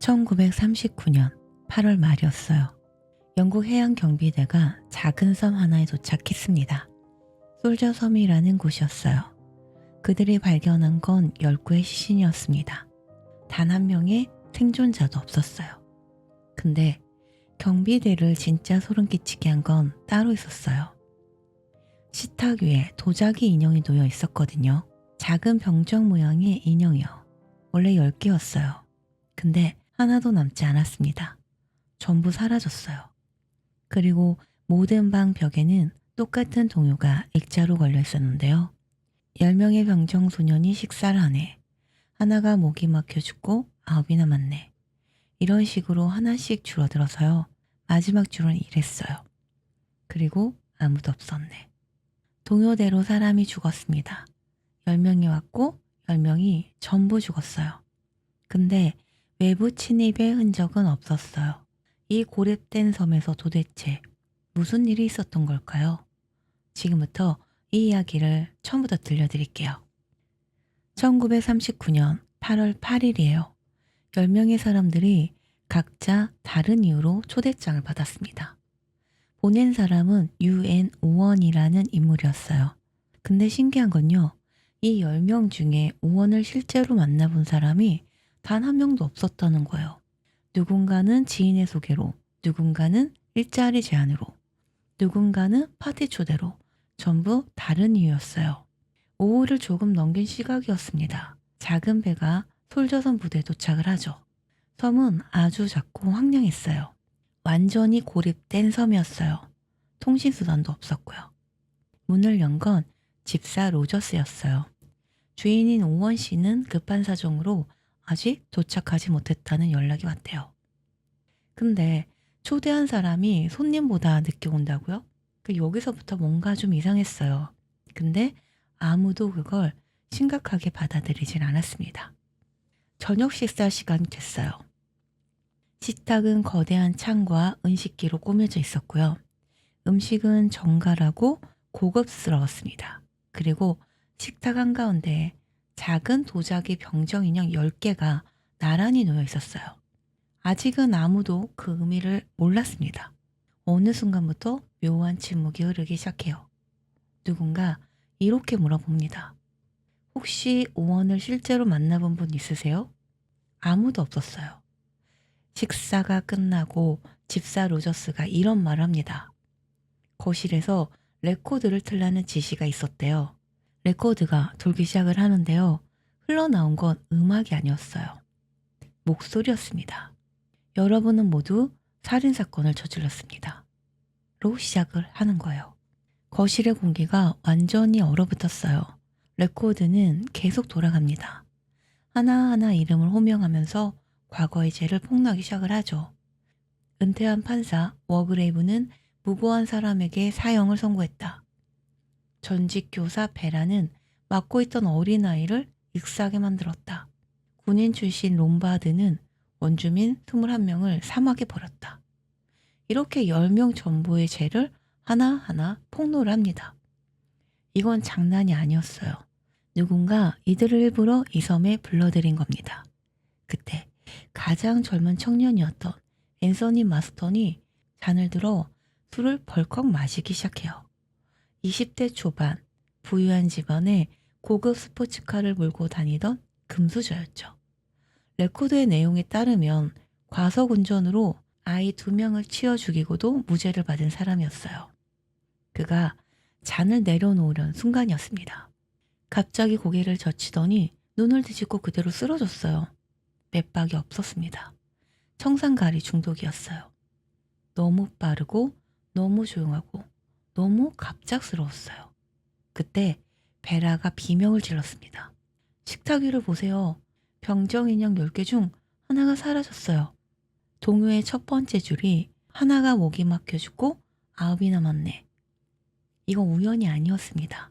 1939년 8월 말이었어요. 영국 해양 경비대가 작은 섬 하나에 도착했습니다. 솔저 섬이라는 곳이었어요. 그들이 발견한 건 10구의 시신이었습니다. 단 한 명의 생존자도 없었어요. 근데 경비대를 진짜 소름 끼치게 한 건 따로 있었어요. 식탁 위에 도자기 인형이 놓여 있었거든요. 작은 병정 모양의 인형이요. 원래 10개였어요. 근데 하나도 남지 않았습니다. 전부 사라졌어요. 그리고 모든 방 벽에는 똑같은 동요가 액자로 걸려 있었는데요. 10명의 병정 소년이 식사를 하네. 하나가 목이 막혀 죽고 9이 남았네. 이런 식으로 하나씩 줄어들어서요. 마지막 줄은 이랬어요. 그리고 아무도 없었네. 동요대로 사람이 죽었습니다. 10명이 왔고 10명이 전부 죽었어요. 근데 외부 침입의 흔적은 없었어요. 이 고립된 섬에서 도대체 무슨 일이 있었던 걸까요? 지금부터 이 이야기를 처음부터 들려드릴게요. 1939년 8월 8일이에요. 10명의 사람들이 각자 다른 이유로 초대장을 받았습니다. 보낸 사람은 UN 오원이라는 인물이었어요. 근데 신기한 건요. 이 10명 중에 오원을 실제로 만나본 사람이 단 한 명도 없었다는 거예요. 누군가는 지인의 소개로, 누군가는 일자리 제안으로, 누군가는 파티 초대로 전부 다른 이유였어요. 오후를 조금 넘긴 시각이었습니다. 작은 배가 솔저선 부대에 도착을 하죠. 섬은 아주 작고 황량했어요. 완전히 고립된 섬이었어요. 통신수단도 없었고요. 문을 연 건 집사 로저스였어요. 주인인 오원 씨는 급한 사정으로 아직 도착하지 못했다는 연락이 왔대요. 근데 초대한 사람이 손님보다 늦게 온다고요? 여기서부터 뭔가 좀 이상했어요. 근데 아무도 그걸 심각하게 받아들이진 않았습니다. 저녁 식사 시간이 됐어요. 식탁은 거대한 창과 은식기로 꾸며져 있었고요. 음식은 정갈하고 고급스러웠습니다. 그리고 식탁 한가운데에 작은 도자기 병정 인형 10개가 나란히 놓여 있었어요. 아직은 아무도 그 의미를 몰랐습니다. 어느 순간부터 묘한 침묵이 흐르기 시작해요. 누군가 이렇게 물어봅니다. 혹시 오원을 실제로 만나본 분 있으세요? 아무도 없었어요. 식사가 끝나고 집사 로저스가 이런 말을 합니다. 거실에서 레코드를 틀라는 지시가 있었대요. 레코드가 돌기 시작을 하는데요. 흘러나온 건 음악이 아니었어요. 목소리였습니다. 여러분은 모두 살인사건을 저질렀습니다. 로 시작을 하는 거예요. 거실의 공기가 완전히 얼어붙었어요. 레코드는 계속 돌아갑니다. 하나하나 이름을 호명하면서 과거의 죄를 폭로하기 시작을 하죠. 은퇴한 판사 워그레이브는 무고한 사람에게 사형을 선고했다. 전직 교사 베라는 맡고 있던 어린아이를 익사하게 만들었다. 군인 출신 롬바드는 원주민 21명을 사막에 버렸다. 이렇게 10명 전부의 죄를 하나하나 폭로를 합니다. 이건 장난이 아니었어요. 누군가 이들을 일부러 이 섬에 불러들인 겁니다. 그때 가장 젊은 청년이었던 앤서니 마스턴이 잔을 들어 술을 벌컥 마시기 시작해요. 20대 초반 부유한 집안에 고급 스포츠카를 몰고 다니던 금수저였죠. 레코드의 내용에 따르면 과속 운전으로 아이 2명을 치어 죽이고도 무죄를 받은 사람이었어요. 그가 잔을 내려놓으려는 순간이었습니다. 갑자기 고개를 젖히더니 눈을 뒤집고 그대로 쓰러졌어요. 맥박이 없었습니다. 청산가리 중독이었어요. 너무 빠르고 너무 조용하고 너무 갑작스러웠어요. 그때 베라가 비명을 질렀습니다. 식탁 위를 보세요. 병정 인형 10개 중 하나가 사라졌어요. 동요의 첫 번째 줄이 하나가 목이 막혀 죽고 9이 남았네. 이건 우연이 아니었습니다.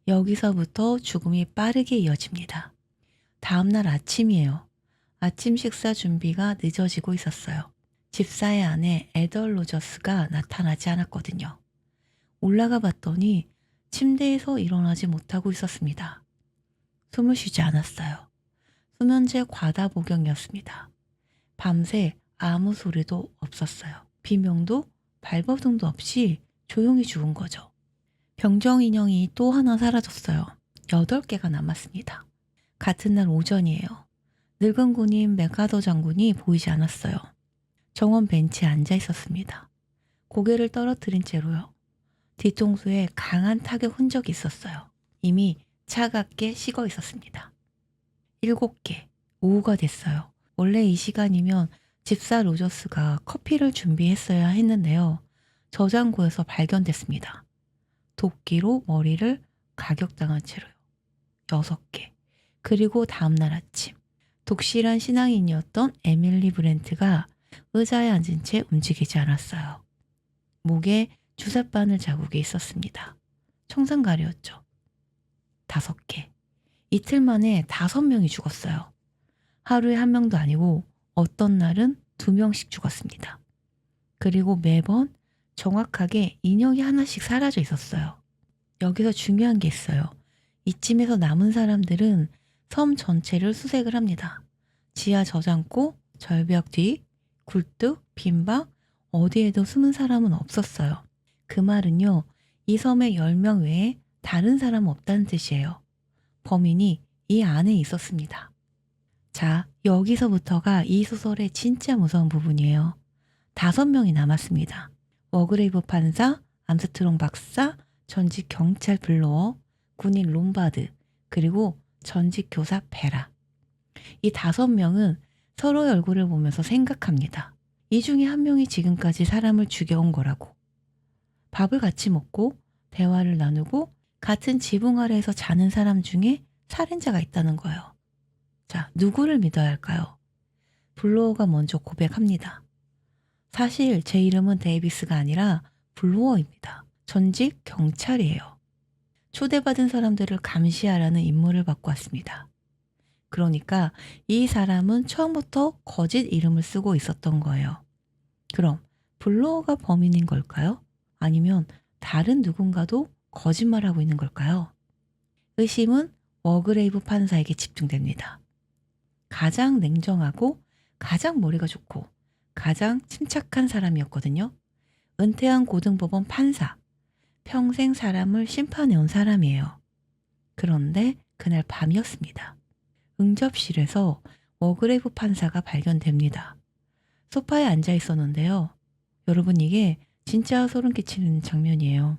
여기서부터 죽음이 빠르게 이어집니다. 다음날 아침이에요. 아침 식사 준비가 늦어지고 있었어요. 집사의 아내 에덜 로저스가 나타나지 않았거든요. 올라가 봤더니 침대에서 일어나지 못하고 있었습니다. 숨을 쉬지 않았어요. 수면제 과다 복용이었습니다. 밤새 아무 소리도 없었어요. 비명도 발버둥도 없이 조용히 죽은 거죠. 병정 인형이 또 하나 사라졌어요. 8개가 남았습니다. 같은 날 오전이에요. 늙은 군인 메가더 장군이 보이지 않았어요. 정원 벤치에 앉아 있었습니다. 고개를 떨어뜨린 채로요. 뒤통수에 강한 타격 흔적이 있었어요. 이미 차갑게 식어 있었습니다. 7개, 오후가 됐어요. 원래 이 시간이면 집사 로저스가 커피를 준비했어야 했는데요. 저장고에서 발견됐습니다. 도끼로 머리를 가격당한 채로요. 6개. 그리고 다음날 아침 독실한 신앙인이었던 에밀리 브렌트가 의자에 앉은 채 움직이지 않았어요. 목에 주삿바늘 자국이 있었습니다. 청산가리였죠. 5개. 이틀 만에 5명이 죽었어요. 하루에 1명도 아니고 어떤 날은 2명씩 죽었습니다. 그리고 매번 정확하게 인형이 하나씩 사라져 있었어요. 여기서 중요한 게 있어요. 이쯤에서 남은 사람들은 섬 전체를 수색을 합니다. 지하 저장고, 절벽 뒤, 굴뚝, 빈방, 어디에도 숨은 사람은 없었어요. 그 말은요, 이 섬에 10명 외에 다른 사람은 없다는 뜻이에요. 범인이 이 안에 있었습니다. 자, 여기서부터가 이 소설의 진짜 무서운 부분이에요. 5명이 남았습니다. 워그레이브 판사, 암스트롱 박사, 전직 경찰 블로어, 군인 롬바드, 그리고 전직 교사 베라. 이 5명은 서로의 얼굴을 보면서 생각합니다. 이 중에 한 명이 지금까지 사람을 죽여온 거라고. 밥을 같이 먹고 대화를 나누고 같은 지붕 아래에서 자는 사람 중에 살인자가 있다는 거예요. 자, 누구를 믿어야 할까요? 블로어가 먼저 고백합니다. 사실 제 이름은 데이비스가 아니라 블로어입니다. 전직 경찰이에요. 초대받은 사람들을 감시하라는 임무를 받고 왔습니다. 그러니까 이 사람은 처음부터 거짓 이름을 쓰고 있었던 거예요. 그럼 블로어가 범인인 걸까요? 아니면 다른 누군가도 거짓말하고 있는 걸까요? 의심은 워그레이브 판사에게 집중됩니다. 가장 냉정하고 가장 머리가 좋고 가장 침착한 사람이었거든요. 은퇴한 고등법원 판사, 평생 사람을 심판해온 사람이에요. 그런데 그날 밤이었습니다. 응접실에서 워그레이브 판사가 발견됩니다. 소파에 앉아 있었는데요. 여러분, 이게 진짜 소름 끼치는 장면이에요.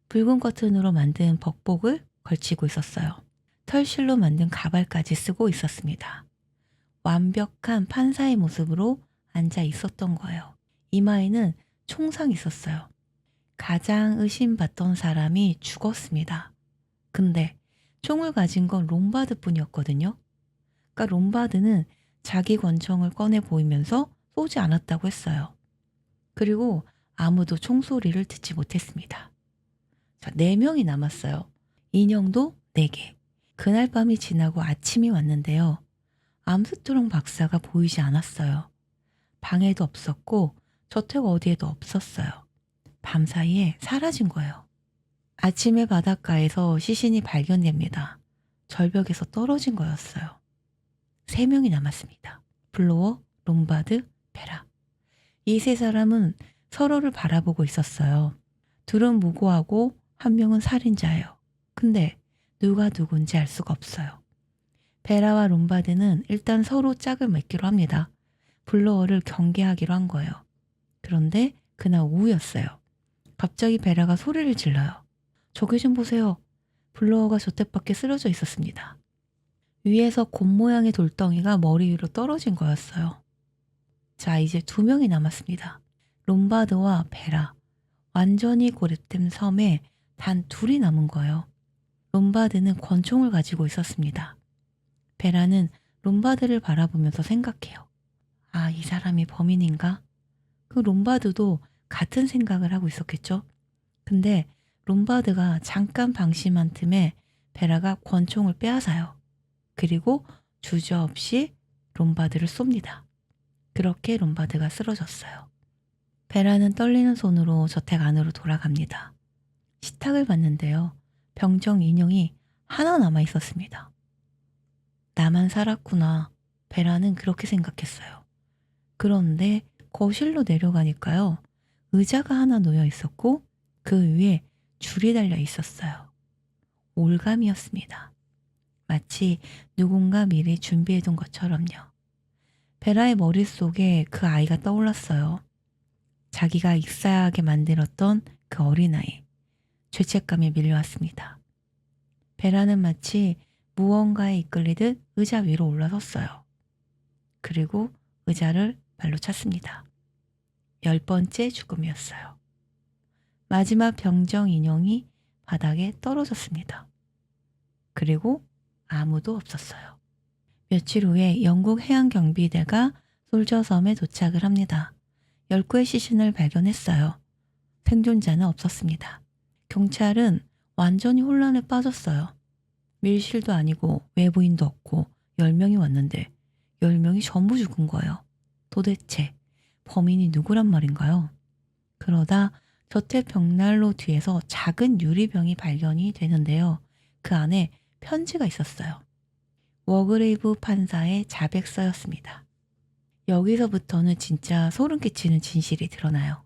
붉은 커튼으로 만든 벅복을 걸치고 있었어요. 털실로 만든 가발까지 쓰고 있었습니다. 완벽한 판사의 모습으로 앉아 있었던 거예요. 이마에는 총상이 있었어요. 가장 의심받던 사람이 죽었습니다. 근데 총을 가진 건 롬바드 뿐이었거든요. 그러니까 롬바드는 자기 권총을 꺼내 보이면서 쏘지 않았다고 했어요. 그리고 아무도 총소리를 듣지 못했습니다. 자, 4명이 남았어요. 인형도 4개. 그날 밤이 지나고 아침이 왔는데요. 암스트롱 박사가 보이지 않았어요. 방에도 없었고 저택 어디에도 없었어요. 밤사이에 사라진 거예요. 아침에 바닷가에서 시신이 발견됩니다. 절벽에서 떨어진 거였어요. 3명이 남았습니다. 블로어, 롬바드, 베라. 이 3사람은 서로를 바라보고 있었어요. 둘은 무고하고 한 명은 살인자예요. 근데 누가 누군지 알 수가 없어요. 베라와 롬바드는 일단 서로 짝을 맺기로 합니다. 블로어를 경계하기로 한 거예요. 그런데 그날 오후였어요. 갑자기 베라가 소리를 질러요. 저기 좀 보세요. 블로어가 저택 밖에 쓰러져 있었습니다. 위에서 곰 모양의 돌덩이가 머리 위로 떨어진 거였어요. 자, 이제 2명이 남았습니다. 롬바드와 베라. 완전히 고립된 섬에 단 2이 남은 거예요. 롬바드는 권총을 가지고 있었습니다. 베라는 롬바드를 바라보면서 생각해요. 아, 이 사람이 범인인가? 그 롬바드도 같은 생각을 하고 있었겠죠? 근데 롬바드가 잠깐 방심한 틈에 베라가 권총을 빼앗아요. 그리고 주저없이 롬바드를 쏩니다. 그렇게 롬바드가 쓰러졌어요. 베라는 떨리는 손으로 저택 안으로 돌아갑니다. 식탁을 봤는데요. 병정 인형이 하나 남아 있었습니다. 나만 살았구나. 베라는 그렇게 생각했어요. 그런데 거실로 내려가니까요. 의자가 하나 놓여 있었고 그 위에 줄이 달려 있었어요. 올감이었습니다. 마치 누군가 미리 준비해둔 것처럼요. 베라의 머릿속에 그 아이가 떠올랐어요. 자기가 익사하게 만들었던 그 어린아이. 죄책감에 밀려왔습니다. 베라는 마치 무언가에 이끌리듯 의자 위로 올라섰어요. 그리고 의자를 발로 찼습니다. 10번째 죽음이었어요. 마지막 병정 인형이 바닥에 떨어졌습니다. 그리고 아무도 없었어요. 며칠 후에 영국 해양경비대가 솔저섬에 도착을 합니다. 10구의 시신을 발견했어요. 생존자는 없었습니다. 경찰은 완전히 혼란에 빠졌어요. 밀실도 아니고 외부인도 없고 10명이 왔는데 10명이 전부 죽은 거예요. 도대체 범인이 누구란 말인가요? 그러다 저택 벽난로 뒤에서 작은 유리병이 발견이 되는데요. 그 안에 편지가 있었어요. 워그레이브 판사의 자백서였습니다. 여기서부터는 진짜 소름 끼치는 진실이 드러나요.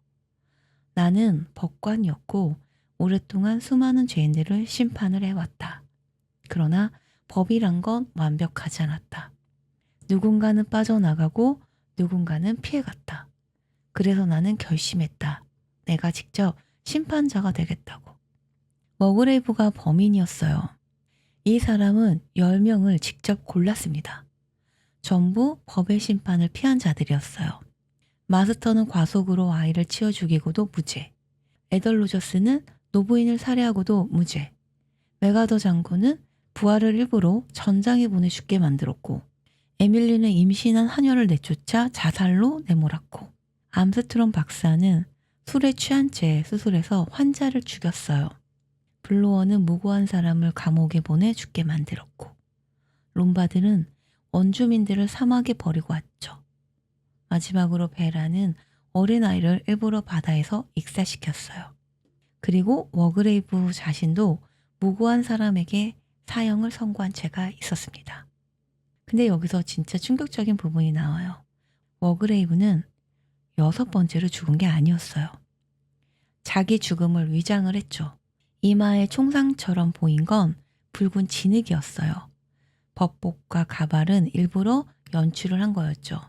나는 법관이었고 오랫동안 수많은 죄인들을 심판을 해왔다. 그러나 법이란 건 완벽하지 않았다. 누군가는 빠져나가고 누군가는 피해갔다. 그래서 나는 결심했다. 내가 직접 심판자가 되겠다고. 머그레이브가 범인이었어요. 이 사람은 10명을 직접 골랐습니다. 전부 법의 심판을 피한 자들이었어요. 마스터는 과속으로 아이를 치워 죽이고도 무죄. 에덜 로저스는 노부인을 살해하고도 무죄. 메가더 장군은 부하를 일부러 전장에 보내 죽게 만들었고 에밀리는 임신한 하녀를 내쫓아 자살로 내몰았고 암스트롱 박사는 술에 취한 채 수술해서 환자를 죽였어요. 블로어는 무고한 사람을 감옥에 보내 죽게 만들었고 롬바드는 원주민들을 사막에 버리고 왔죠. 마지막으로 베라는 어린아이를 일부러 바다에서 익사시켰어요. 그리고 워그레이브 자신도 무고한 사람에게 사형을 선고한 죄가 있었습니다. 근데 여기서 진짜 충격적인 부분이 나와요. 워그레이브는 6번째로 죽은 게 아니었어요. 자기 죽음을 위장을 했죠. 이마에 총상처럼 보인 건 붉은 진흙이었어요. 법복과 가발은 일부러 연출을 한 거였죠.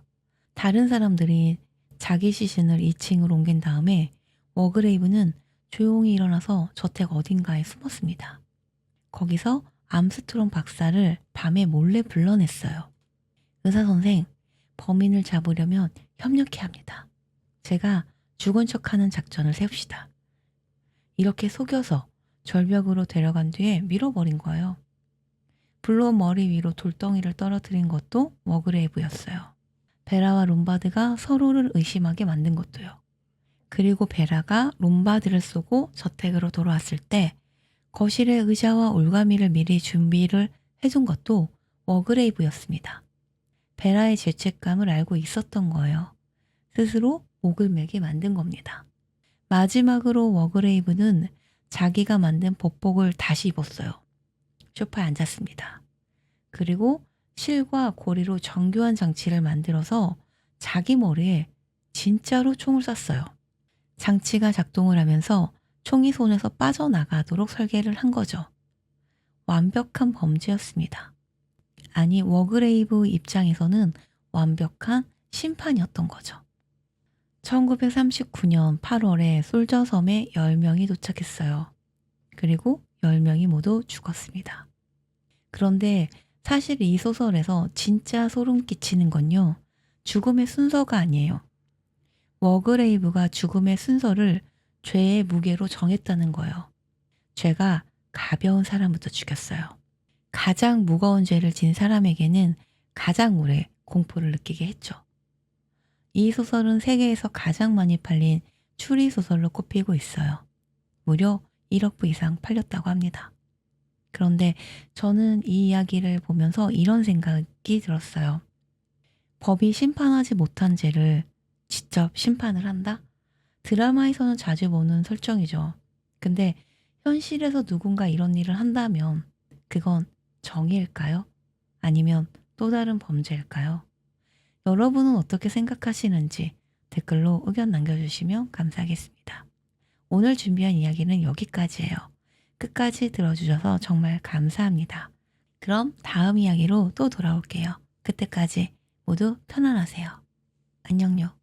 다른 사람들이 자기 시신을 2층으로 옮긴 다음에 워그레이브는 조용히 일어나서 저택 어딘가에 숨었습니다. 거기서 암스트롱 박사를 밤에 몰래 불러냈어요. 의사 선생, 범인을 잡으려면 협력해야 합니다. 제가 죽은 척하는 작전을 세웁시다. 이렇게 속여서 절벽으로 데려간 뒤에 밀어버린 거예요. 블로어 머리 위로 돌덩이를 떨어뜨린 것도 워그레이브였어요. 베라와 롬바드가 서로를 의심하게 만든 것도요. 그리고 베라가 롬바드를 쏘고 저택으로 돌아왔을 때 거실에 의자와 올가미를 미리 준비를 해둔 것도 워그레이브였습니다. 베라의 죄책감을 알고 있었던 거예요. 스스로 목을 매게 만든 겁니다. 마지막으로 워그레이브는 자기가 만든 법복을 다시 입었어요. 소파에 앉았습니다. 그리고 실과 고리로 정교한 장치를 만들어서 자기 머리에 진짜로 총을 쐈어요. 장치가 작동을 하면서 총이 손에서 빠져나가도록 설계를 한 거죠. 완벽한 범죄였습니다. 아니, 워그레이브 입장에서는 완벽한 심판이었던 거죠. 1939년 8월에 솔저섬에 10명이 도착했어요. 그리고 10명이 모두 죽었습니다. 그런데 사실 이 소설에서 진짜 소름 끼치는 건요. 죽음의 순서가 아니에요. 워그레이브가 죽음의 순서를 죄의 무게로 정했다는 거예요. 죄가 가벼운 사람부터 죽였어요. 가장 무거운 죄를 진 사람에게는 가장 오래 공포를 느끼게 했죠. 이 소설은 세계에서 가장 많이 팔린 추리소설로 꼽히고 있어요. 무려 1억 부 이상 팔렸다고 합니다. 그런데 저는 이 이야기를 보면서 이런 생각이 들었어요. 법이 심판하지 못한 죄를 직접 심판을 한다? 드라마에서는 자주 보는 설정이죠. 근데 현실에서 누군가 이런 일을 한다면 그건 정의일까요? 아니면 또 다른 범죄일까요? 여러분은 어떻게 생각하시는지 댓글로 의견 남겨주시면 감사하겠습니다. 오늘 준비한 이야기는 여기까지예요. 끝까지 들어주셔서 정말 감사합니다. 그럼 다음 이야기로 또 돌아올게요. 그때까지 모두 편안하세요. 안녕요.